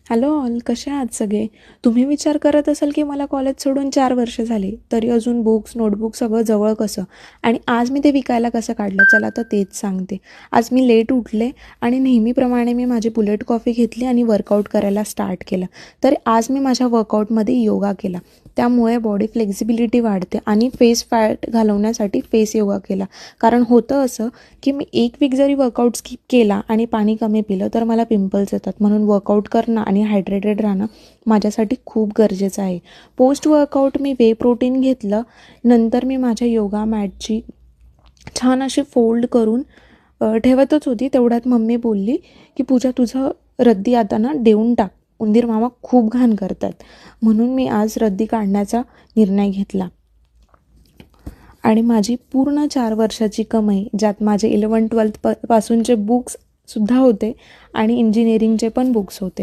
Hello all, कसे आहात सगळे? तुम्ही विचार करत असाल की मला कॉलेज सोडून 4 वर्ष झाली, तरी अजून बुक्स नोटबुक सगळं जवळ कसं? आणि आज मी ते विकायला कसं काढलं? चला तर तेच सांगते. आज मी लेट उठले आणि नेहमीप्रमाणे मी माझी बुलेट कॉफी घेतली आणि वर्कआउट करायला स्टार्ट केलं. तर आज मी माझ्या वर्कआउटमध्ये योगा केला. त्यामुळे बॉडी फ्लेक्झिबिलिटी वाढते आणि फेस फॅट घालवण्यासाठी फेस योगा केला. कारण होतं असं की मी 1 वीक जरी वर्कआउट स्किप केला आणि पाणी कमी पिलं तर मला पिंपल्स येतात. म्हणून वर्कआउट करणं आणि हायड्रेटेड राहणं माझ्यासाठी खूप गरजेचं आहे. पोस्ट वर्कआउट मी वे प्रोटीन घेतलं. नंतर मी माझ्या योगा मॅटची छान अशी फोल्ड करून ठेवतच होती. तेवढ्यात मम्मी बोलली की पूजा, तुझं रद्दी आता ना देऊन टाक, उंदीर मामा खूप घाण करतात. म्हणून मी आज रद्दी काढण्याचा निर्णय घेतला. आणि माझी पूर्ण 4 वर्षाची कमाई, ज्यात माझे 11-12 पासूनचे बुक्ससुद्धा होते आणि इंजिनिअरिंगचे पण बुक्स होते.